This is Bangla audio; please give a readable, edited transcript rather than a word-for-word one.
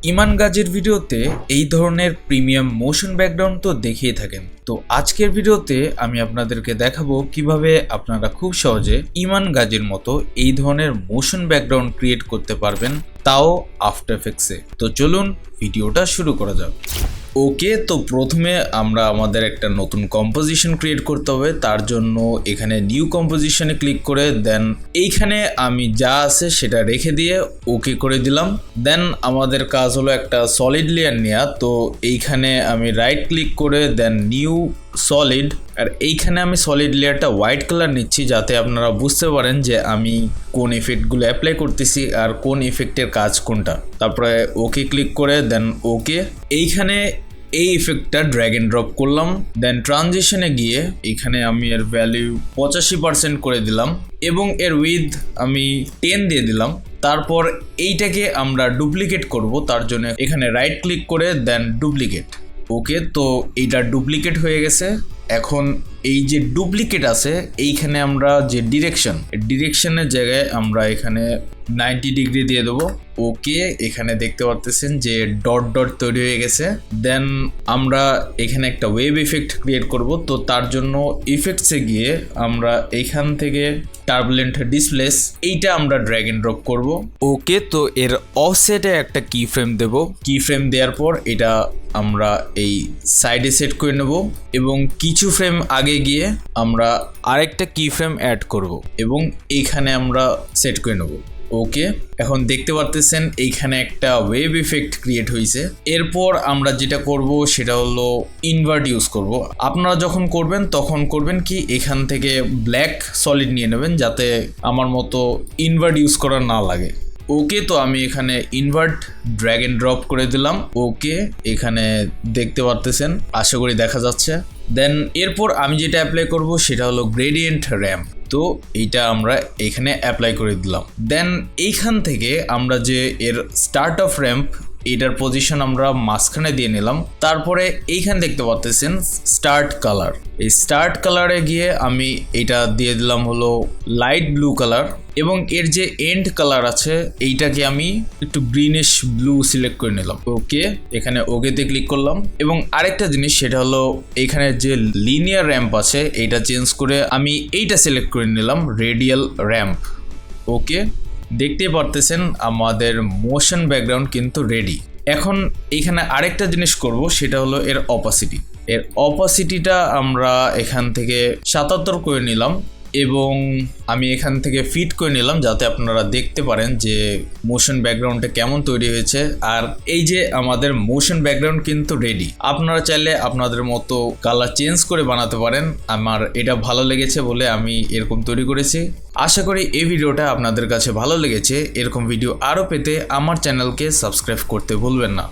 ইমান গাজীর ভিডিওতে এই ধরনের প্রিমিয়াম মোশন ব্যাকগ্রাউন্ড তো দেখিয়ে থাকেন। তো আজকের ভিডিওতে আমি আপনাদেরকে দেখাবো কিভাবে আপনারা খুব সহজে ইমান গাজীর মতো এই ধরনের মোশন ব্যাকগ্রাউন্ড ক্রিয়েট করতে পারবেন, তাও আফটার এফেক্টসে। তো চলুন ভিডিওটা শুরু করা যাক। ওকে, তো প্রথমে আমরা আমাদের একটা নতুন কম্পোজিশন ক্রিয়েট করতে হবে। তার জন্য এখানে নিউ কম্পোজিশনে ক্লিক করে দেন এইখানে আমি যা আছে সেটা রেখে দিয়ে ওকে করে দিলাম। দেন আমাদের কাজ হলো একটা সলিড লেয়ার নেওয়া। তো এইখানে আমি রাইট ক্লিক করে দেন নিউ সলিড, আর এইখানে আমি সলিড লেয়ারটা হোয়াইট কালার নিচ্ছি যাতে আপনারা বুঝতে পারেন যে আমি কোন ইফেক্টগুলো অ্যাপ্লাই করতেছি আর কোন ইফেক্টের কাজ কোনটা। তারপরে ওকে ক্লিক করে দেন ওকে, এইখানে এই ইফেক্টটা ড্র্যাগ এন্ড ড্রপ করলাম। দেন ট্রানজিশনে গিয়ে এখানে আমি এর ভ্যালু 85% করে দিলাম এবং এর উইথ আমি 10 দিয়ে দিলাম। তারপর এইটাকে আমরা ডুপ্লিকেট করব, তার জন্য এখানে রাইট ক্লিক করে দেন ডুপ্লিকেট। ওকে, তো এইটা ডুপ্লিকেট হয়ে গেছে। এখন এই যে ডুপ্লিকেট আছে এইখানে আমরা যে ডিরেকশনের জায়গায় আমরা এখানে 90 ডিগ্রি দিয়ে দেবো। ওকে, এখানে দেখতে পারতেছেন যে ডট ডট তৈরি হয়ে গেছে। দেন আমরা এখানে একটা ওয়েভ ইফেক্ট ক্রিয়েট করব। তো তার জন্য ইফেক্টসে গিয়ে আমরা এখান থেকে টার্বুলেন্ট ডিসপ্লেস এইটা আমরা ড্র্যাগ এন্ড ড্রপ করব। ওকে, তো এর অফসেটে একটা কি ফ্রেম দেব। কি ফ্রেম দেওয়ার পর এটা আমরা এই সাইডে সেট করে নেব এবং কিছু ফ্রেম আগে গিয়ে আমরা আরেকটা কি ফ্রেম অ্যাড করব এবং এইখানে আমরা সেট করে নেব। ওকে, এখন দেখতে পারতেছেন এইখানে একটা ওয়েভ ইফেক্ট ক্রিয়েট হয়েছে। এরপর আমরা যেটা করব সেটা হলো ইনভার্ট ইউজ করব। আপনারা যখন করবেন তখন করবেন কি এখান থেকে ব্ল্যাক সলিড নিয়ে নেবেন যাতে আমার মতো ইনভার্ট ইউজ করা না লাগে। ওকে, তো আমি এখানে ইনভার্ট ড্র্যাগ এন্ড ড্রপ করে দিলাম। ওকে, এখানে দেখতে পারতেছেন, আশা করি দেখা যাচ্ছে। দেন এরপর আমি যেটা অ্যাপ্লাই করব সেটা হলো গ্রেডিয়েন্ট র্যাম্প। তো এইটা আমরা এখানে অ্যাপ্লাই করে দিলাম। দেন এইখান থেকে আমরা যে এর স্টার্ট অফ র্যাম্প এটার পজিশন আমরা মাঝখানে দিয়ে নিলাম। তারপরে এইখানে দেখতে পাচ্ছেন স্টার্ট কালার, এই স্টার্ট কালারে গিয়ে আমি এটা দিয়ে দিলাম হলো লাইট ব্লু কালার এবং এর যে এন্ড কালার আছে এইটাকে আমি একটু গ্রিনিশ ব্লু সিলেক্ট করে নিলাম। ওকে, এখানে ওকেতে ক্লিক করলাম এবং আরেকটা জিনিস সেটা হলো এখানে যে লিনিয়ার র্যাম্প আছে এইটা চেঞ্জ করে আমি এইটা সিলেক্ট করে নিলাম রেডিয়াল র্যাম্প। ওকে, দেখতেই পারতেছেন আমাদের মোশন ব্যাকগ্রাউন্ড কিন্তু রেডি। এখন এখানে আরেকটা জিনিস করব সেটা হলো এর অপাসিটিটা আমরা এখান থেকে 77 করে নিলাম এবং আমি এখান থেকে ফিট করে নিলাম যাতে আপনারা দেখতে পারেন যে মোশন ব্যাকগ্রাউন্ডটা কেমন তৈরি হয়েছে। আর এই যে আমাদের মোশন ব্যাকগ্রাউন্ড কিন্তু রেডি। আপনারা চাইলে আপনাদের মতো কালার চেঞ্জ করে বানাতে পারেন। আমার এটা ভালো লেগেছে বলে আমি এরকম তৈরি করেছি। আশা করি এই ভিডিওটা আপনাদের কাছে ভালো লেগেছে। এরকম ভিডিও আরও পেতে আমার চ্যানেলকে সাবস্ক্রাইব করতে ভুলবেন না।